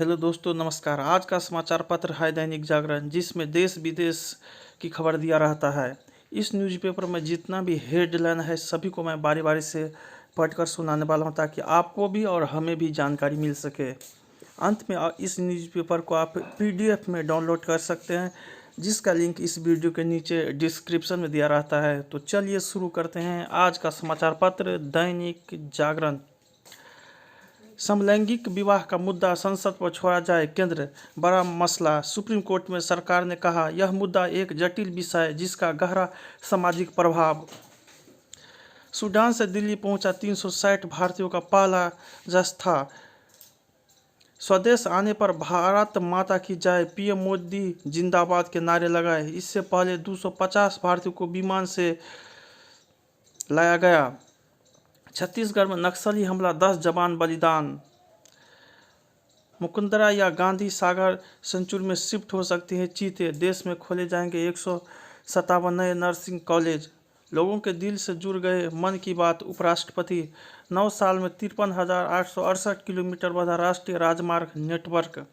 Hello दोस्तों, नमस्कार। आज का समाचार पत्र है दैनिक जागरण, जिसमें देश विदेश की खबर दिया रहता है। इस न्यूज़पेपर में जितना भी हेडलाइन है सभी को मैं बारी बारी से पढ़कर सुनाने वाला हूं, ताकि आपको भी और हमें भी जानकारी मिल सके। अंत में इस न्यूज़पेपर को आप PDF में डाउनलोड कर सकते हैं, जिसका लिंक इस वीडियो के नीचे डिस्क्रिप्शन में दिया रहता है। तो चलिए शुरू करते हैं आज का समाचार पत्र दैनिक जागरण। समलैंगिक विवाह का मुद्दा संसद पर छोड़ा जाए, केंद्र बड़ा मसला। सुप्रीम कोर्ट में सरकार ने कहा यह मुद्दा एक जटिल विषय जिसका गहरा सामाजिक प्रभाव। सूडान से दिल्ली पहुंचा 360 भारतीयों का पहला जत्था। स्वदेश आने पर भारत माता की जय, PM मोदी जिंदाबाद के नारे लगाए। इससे पहले 250 भारतीयों को विमान से लाया गया। छत्तीसगढ़ में नक्सली हमला, 10 जवान बलिदान। मुकुंदरा या गांधी सागर सेंचुरी में शिफ्ट हो सकती हैं चीते। देश में खोले जाएंगे 157 नए नर्सिंग कॉलेज। लोगों के दिल से जुड़ गए मन की बात। उपराष्ट्रपति 9 साल में 53,868 किलोमीटर बढ़ा राष्ट्रीय राजमार्ग नेटवर्क।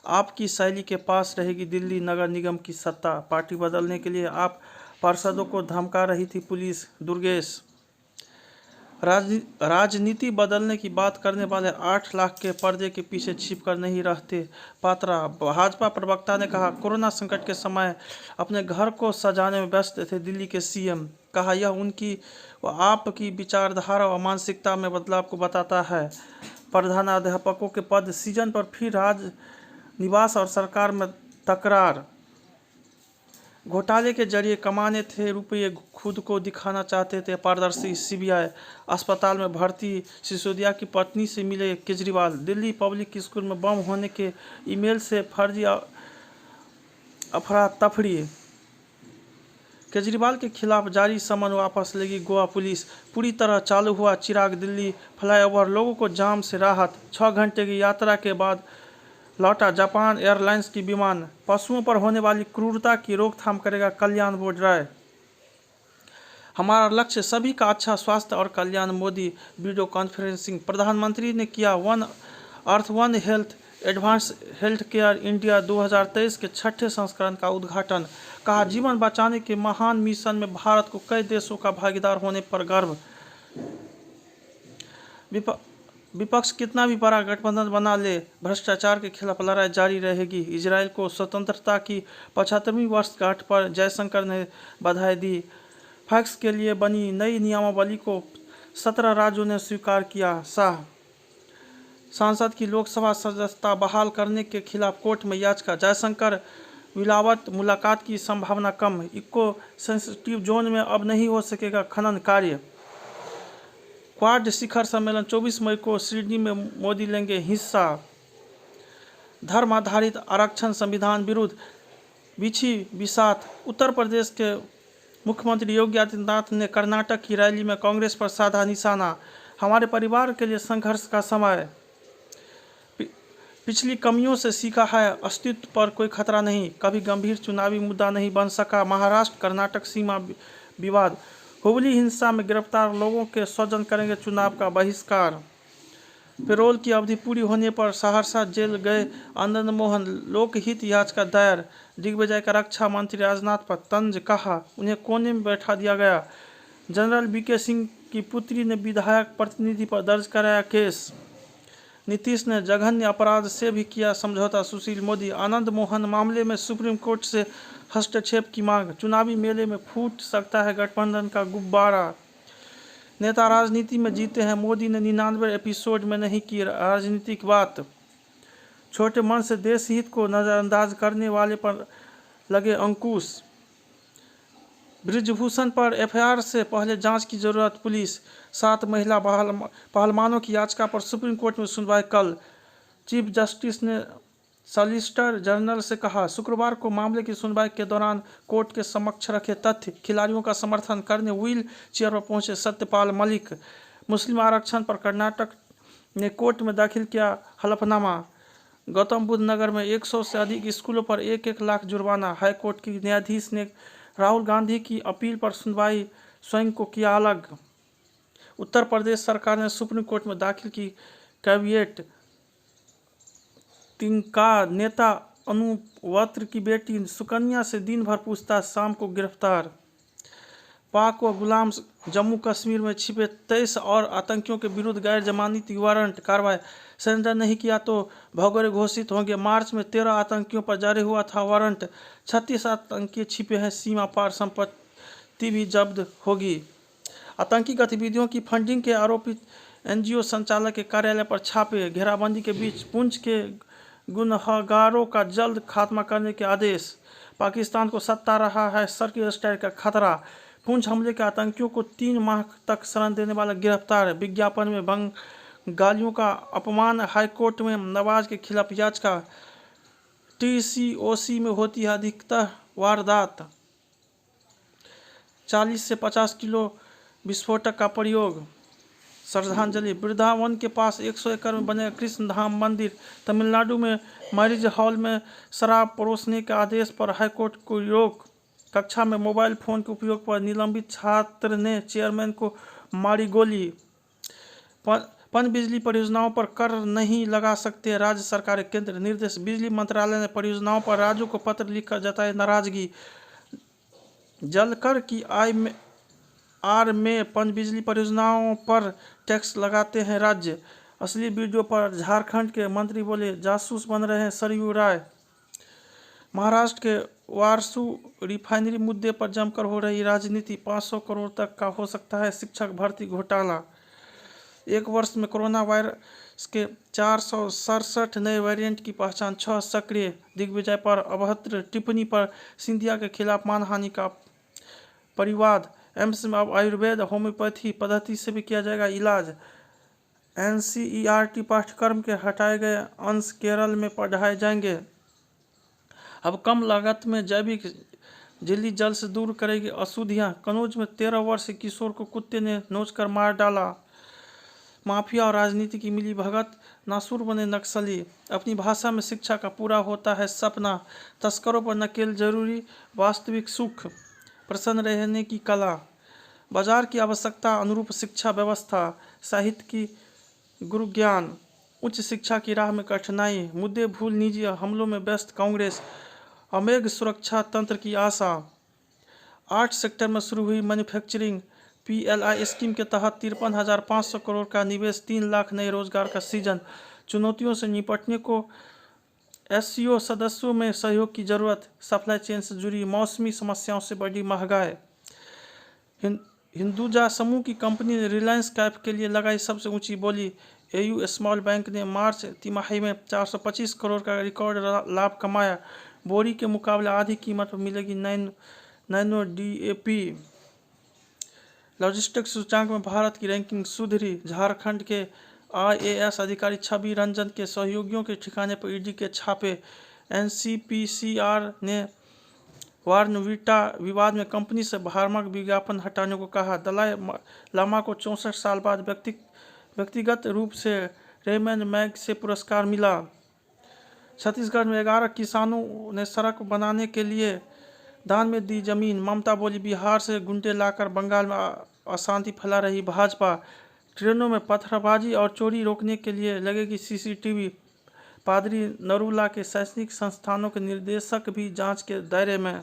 आपकी शैली के पास रहेगी दिल्ली नगर निगम की सत्ता। पार्टी बदलने के लिए आप पार्षदों को धमका रही थी पुलिस। दुर्गेश राजनीति बदलने की बात करने वाले 8 लाख के पर्दे के पीछे छिपकर नहीं रहते। पात्रा भाजपा प्रवक्ता ने कहा कोरोना संकट के समय अपने घर को सजाने में व्यस्त थे दिल्ली के CM। कहा यह उनकी व आपकी विचारधारा और मानसिकता में बदलाव को बताता है। प्रधानाध्यापकों के पद सीजन पर फिर राजनिवास और सरकार में तकरार। घोटाले के जरिए कमाने थे रुपये, खुद को दिखाना चाहते थे पारदर्शी। CBI अस्पताल में भर्ती सिसोदिया की पत्नी से मिले केजरीवाल। दिल्ली पब्लिक स्कूल में बम होने के ईमेल से फर्जी अफरा तफरी। केजरीवाल के खिलाफ जारी समन वापस लेगी गोवा पुलिस। पूरी तरह चालू हुआ चिराग दिल्ली फ्लाईओवर, लोगों को जाम से राहत। 6 घंटे की यात्रा के बाद लौटा जापान एयरलाइंस की विमान। पशुओं पर होने वाली क्रूरता की रोकथाम करेगा कल्याण बोर्ड राय। हमारा लक्ष्य सभी का अच्छा स्वास्थ्य और कल्याण। Modi video conferencing. प्रधानमंत्री ने किया one earth one health advance health care India 2023 के 6ठे संस्करण का उद्घाटन। कहा जीवन बचाने के महान मिशन में भारत को कई देशों का भागीदार होने पर गर्व। विपक्ष कितना भी बड़ा गठबंधन बना ले, भ्रष्टाचार के खिलाफ लड़ाई जारी रहेगी। इजराइल को स्वतंत्रता की 75वीं वर्षगांठ पर जयशंकर ने बधाई दी। फैक्स के लिए बनी नई नियमावली को 17 राज्यों ने स्वीकार किया। शाह सांसद की लोकसभा सदस्यता बहाल करने के खिलाफ कोर्ट में याचिका। जयशंकर विलावत मुलाकात की संभावना कम। इको सेंसिटिव जोन में अब नहीं हो सकेगा खनन कार्य। क्वाड शिखर सम्मेलन 24 मई को सिडनी में मोदी लेंगे हिस्सा। धर्म आधारित आरक्षण संविधान विरुद्ध बिछी बिसात। उत्तर प्रदेश के मुख्यमंत्री योगी आदित्यनाथ ने कर्नाटक की रैली में कांग्रेस पर साधा निशाना। हमारे परिवार के लिए संघर्ष का समय। पिछली कमियों से सीखा है, अस्तित्व पर कोई खतरा नहीं। कभी गंभीर चुनावी मुद्दा नहीं बन सका महाराष्ट्र कर्नाटक सीमा विवाद। हुबली हिंसा में गिरफ्तार लोगों के स्वजन करेंगे चुनाव का बहिष्कार। पैरोल की अवधि पूरी होने पर सहरसा जेल गए आनंद मोहन। लोकहित याचिका दायर। दिग्विजय का रक्षा मंत्री राजनाथ पर तंज। कहा उन्हें कोने में बैठा दिया गया। जनरल VK सिंह की पुत्री ने विधायक प्रतिनिधि पर दर्ज कराया केस। नीतीश ने जघन्य अपराध से भी किया समझौता। सुशील मोदी आनंद मोहन मामले में सुप्रीम कोर्ट से हस्तक्षेप की मांग। चुनावी मेले में फूट सकता है गठबंधन का गुब्बारा। नेता राजनीति में जीते हैं, मोदी ने 99 एपिसोड में नहीं की राजनीतिक बात। छोटे मन से देश हित को नजरअंदाज करने वाले पर लगे अंकुश। ब्रिजभूषण पर FIR से पहले जांच की जरूरत। पुलिस 7 महिला पहलवानों की याचिका पर सुप्रीम कोर्ट में सुनवाई कल। चीफ जस्टिस ने सॉलिसिटर जनरल से कहा शुक्रवार को मामले की सुनवाई के दौरान कोर्ट के समक्ष रखे तथ्य। खिलाड़ियों का समर्थन करने व्हील चेयर पर पहुंचे सत्यपाल मलिक। मुस्लिम आरक्षण पर कर्नाटक ने कोर्ट में दाखिल किया हलफनामा। गौतम बुद्ध नगर में 100 से अधिक स्कूलों पर 1-1 लाख जुर्माना। हाईकोर्ट की न्यायाधीश ने राहुल गांधी की अपील पर सुनवाई स्वयं को किया अलग। उत्तर प्रदेश सरकार ने सुप्रीम कोर्ट में दाखिल की कैविएट तिनका नेता अनुवर्त की बेटी सुकन्या से दिन भर पूछताछ, शाम को गिरफ्तार। पाक व गुलाम जम्मू कश्मीर में छिपे 23 और आतंकियों के विरुद्ध गैर जमानती वारंट कार्रवाई, सरेंडर नहीं किया तो भगोड़े घोषित होंगे। मार्च में 13 आतंकियों पर जारी हुआ था वारंट, 36 आतंकी छिपे हैं, सीमा पार संपत्ति भी जब्त होगी। आतंकी गतिविधियों की फंडिंग के आरोपित एनजीओ संचालक के कार्यालय पर छापे, घेराबंदी के बीच पुंछ के गुनहगारों का जल्द खात्मा करने के आदेश। पाकिस्तान को सता रहा है सर्किल स्ट्राइक का खतरा, पुंछ हमले के आतंकियों को 3 माह तक शरण देने वाला गिरफ्तार। विज्ञापन में बंगालियों का अपमान, हाईकोर्ट में नवाज के खिलाफ याचिका। टीसीओसी में होती है अधिकतर वारदात, 40 से 50 किलो विस्फोटक का प्रयोग। श्रद्धांजलि, वृंदावन के पास 100 एकड़ में बनेगा कृष्ण धाम मंदिर। तमिलनाडु में मैरिज हॉल में शराब परोसने के आदेश पर हाईकोर्ट को रोक। कक्षा में मोबाइल फोन के उपयोग पर निलंबित छात्र ने चेयरमैन को मारी गोली। पनबिजली परियोजनाओं पर कर नहीं लगा सकते राज्य सरकार, केंद्र निर्देश। बिजली मंत्रालय ने परियोजनाओं पर राज्यों को पत्र लिखकर जताई नाराजगी। जलकर की आर में पनबिजली परियोजनाओं पर टैक्स लगाते हैं राज्य। असली वीडियो पर झारखंड के मंत्री बोले जासूस बन रहे हैं सरयू राय। महाराष्ट्र के वारसू रिफाइनरी मुद्दे पर जमकर हो रही राजनीति, 500 करोड़ तक का हो सकता है शिक्षक भर्ती घोटाला। एक वर्ष में कोरोना वायरस के 467 नए वेरिएंट की पहचान, 6 सक्रिय। दिग्विजय पर अभद्र टिप्पणी पर सिंधिया के खिलाफ मानहानि का परिवाद। एम्स में अब आयुर्वेद होम्योपैथी पद्धति से भी किया जाएगा इलाज। एनसीईआरटी पाठ्यक्रम के हटाए गए अंश केरल में पढ़ाए जाएंगे। अब कम लागत में जैविक झिल्ली जल से दूर करेगी अशुद्धियाँ। कनौज में 13 वर्षीय किशोर को कुत्ते ने नोचकर मार डाला। माफिया और राजनीति की मिली भगत, नासूर बने नक्सली। अपनी भाषा में शिक्षा का पूरा होता है सपना, तस्करों पर नकेल जरूरी, वास्तविक सुख, प्रसन्न रहने की कला। बाजार की आवश्यकता अनुरूप शिक्षा व्यवस्था, साहित्य की गुरु ज्ञान, उच्च शिक्षा की राह में कठिनाई, मुद्दे भूल निजी हमलों में व्यस्त कांग्रेस, अमेघ सुरक्षा तंत्र की आशा। 8 सेक्टर में शुरू हुई मैन्युफैक्चरिंग पीएलआई स्कीम के तहत 53,500 करोड़ का निवेश, 3 लाख नए रोजगार का सृजन। चुनौतियों से निपटने को एससीओ सदस्यों में सहयोग की जरूरत, सप्लाई चेन से जुड़ी मौसमी समस्याओं से बढ़ी महंगाई। हिंदुजा समूह की कंपनी ने रिलायंस कैप के लिए लगाई सबसे ऊंची बोली। एयू स्मॉल बैंक ने मार्च तिमाही में 425 करोड़ का रिकॉर्ड लाभ कमाया। बोरी के मुकाबले आधी कीमत पर मिलेगी नैनो डीएपी। लॉजिस्टिक्स सूचकांक में भारत की रैंकिंग सुधरी। झारखंड के आईएएस अधिकारी छवि रंजन के सहयोगियों के ठिकाने पर ईडी के छापे। एनसीपीसीआर ने वार्नविटा विवाद में कंपनी से भ्रामक विज्ञापन हटाने को कहा। दलाई लामा को 64 साल बाद व्यक्तिगत रूप से रेमन मैग से पुरस्कार मिला। छत्तीसगढ़ में 11 किसानों ने सड़क बनाने के लिए दान में दी जमीन। ममता बोली बिहार से गुंडे लाकर बंगाल में अशांति फैला रही भाजपा। ट्रेनों में पत्थरबाजी और चोरी रोकने के लिए लगेगी सीसीटीवी। पादरी नरूला के शैक्षणिक संस्थानों के निर्देशक भी जांच के दायरे में।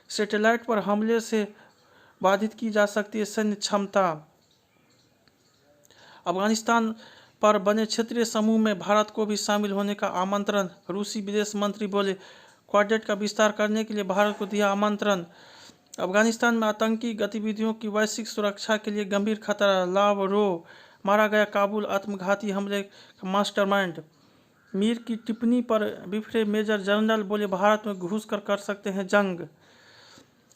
सैटेलाइट पर हमले से बाधित की जा सकती है सैन्य क्षमता। अफगानिस्तान पर बने क्षेत्रीय समूह में भारत को भी शामिल होने का आमंत्रण। रूसी विदेश मंत्री बोले क्वाड्रेट का विस्तार करने के लिए भारत को दिया आमंत्रण। अफगानिस्तान में आतंकी गतिविधियों की वैश्विक सुरक्षा के लिए गंभीर खतरा। लावरोव मारा गया काबुल आत्मघाती हमले का मास्टरमाइंड। मीर की टिप्पणी पर बिफरे मेजर जनरल बोले भारत में घुस कर सकते हैं जंग।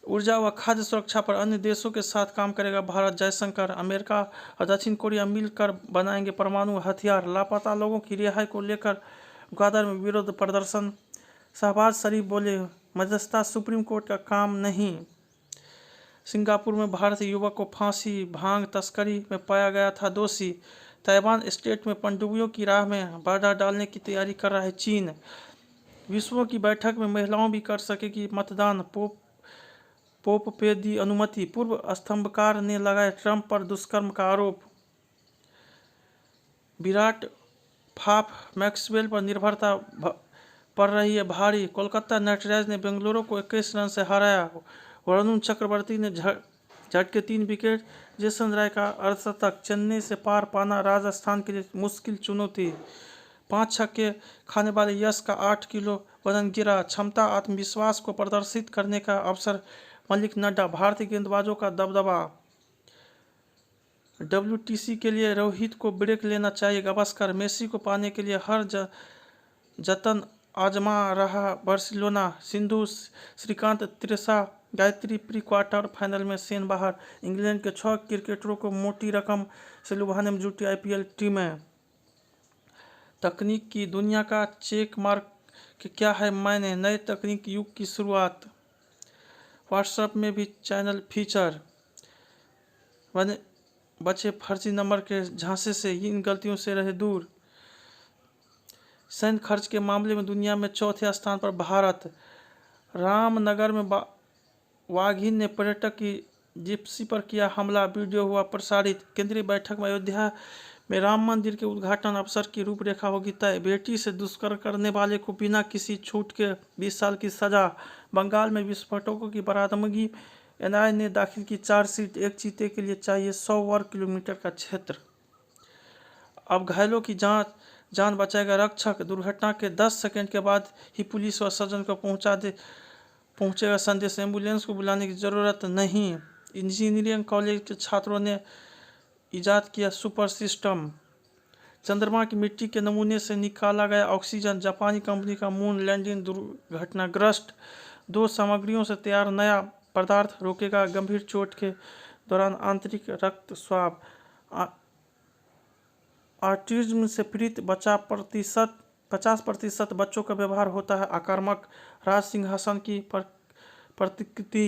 ऊर्जा व खाद्य सुरक्षा पर अन्य देशों के साथ काम करेगा भारत। जयशंकर, अमेरिका और दक्षिण कोरिया मिलकर बनाएंगे परमाणु हथियार। लापता लोगों की रिहाई को लेकर ग्वादर में विरोध प्रदर्शन। शहबाज शरीफ बोले मध्यस्थता सुप्रीम कोर्ट का काम नहीं। सिंगापुर में भारतीय युवक को फांसी, भांग तस्करी में पाया गया था दोषी। ताइवान स्टेट में पनडुब्बियों की राह में बाधा डालने की तैयारी कर रहा है चीन। विश्वों की बैठक में महिलाओं भी कर सकेगी मतदान। पोप पे दी अनुमति। पूर्व स्तंभकार ने लगाया ट्रंप पर दुष्कर्म का आरोप। विराट फाफ मैक्सवेल पर निर्भरता पड़ रही है भारी। कोलकाता नाइट राइडर्स ने बेंगलुरु को 21 रन से हराया। वरुण चक्रवर्ती ने झटके 3 विकेट। जेसन राय का अर्धशतक। चेन्नई से पार पाना राजस्थान के लिए मुश्किल चुनौती। 5 छक्के खाने वाले यश का 8 किलो वजन गिरा। क्षमता आत्मविश्वास को प्रदर्शित करने का अवसर मलिक नड्डा। भारतीय गेंदबाजों का दबदबा। WTC के लिए रोहित को ब्रेक लेना चाहिए गावस्कर। मेसी को पाने के लिए हर जतन आजमा रहा Barcelona. Sindhu Srikanth Treesa Gayatri pre quarter final में सेन बाहर। इंग्लैंड के 6 क्रिकेटरों को मोटी रकम से लुभाने में जुटी IPL टीमें। तकनीक की दुनिया का चेक मार्क के क्या है मायने। नए तकनीक युग की शुरुआत। व्हाट्सएप में भी चैनल फीचर। बचे फर्जी नंबर के झांसे से, इन गलतियों से रहे दूर। सैन्य खर्च के मामले में दुनिया में 4थे स्थान पर भारत। रामनगर में वाघिन ने पर्यटक की जिप्सी पर किया हमला, वीडियो हुआ प्रसारित। केंद्रीय बैठक में अयोध्या में राम मंदिर के उद्घाटन अवसर की रूपरेखा होगी तय। बेटी से दुष्कर्म करने वाले को बिना किसी छूट के 20 साल की सजा। बंगाल में विस्फोटकों की बरामदगी। NIA ने दाखिल की चार्जशीट। एक चीते के लिए चाहिए 100 वर्ग किलोमीटर का क्षेत्र। अब घायलों की जान बचाएगा रक्षक। दुर्घटना के 10 सेकंड के बाद ही पुलिस व सज्जन को पहुंचेगा संदेश। एम्बुलेंस को बुलाने की जरूरत नहीं। इंजीनियरिंग कॉलेज के छात्रों ने इजाद किया सुपर सिस्टम। चंद्रमा की मिट्टी के नमूने से निकाला गया ऑक्सीजन। जापानी कंपनी का मून लैंडिंग दुर्घटनाग्रस्त। 2 सामग्रियों से तैयार नया पदार्थ रोकेगा गंभीर चोट के दौरान आंतरिक रक्त स्वाब। ऑटिज्म से पीड़ित 50% बच्चों का व्यवहार होता है आक्रामक। राज सिंहासन की प्रतिकृति।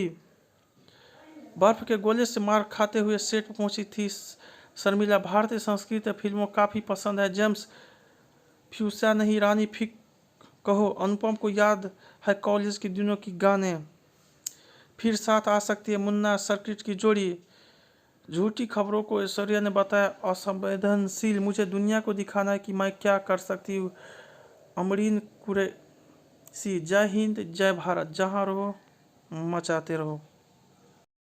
बर्फ के गोले से मार खाते हुए सेट पर पहुंची थी शर्मिला। भारतीय संस्कृत फिल्मों काफ़ी पसंद है। जेम्स फ्यूसा नहीं रानी फिक कहो। अनुपम को याद है कॉलेज के दिनों की गाने। फिर साथ आ सकती है मुन्ना सर्किट की जोड़ी। झूठी खबरों को ऐश्वर्या ने बताया असंवेदनशील। मुझे दुनिया को दिखाना है कि मैं क्या कर सकती हूँ। अमरीन कुरैशी। जय हिंद जय भारत। जहाँ रहो मचाते रहो।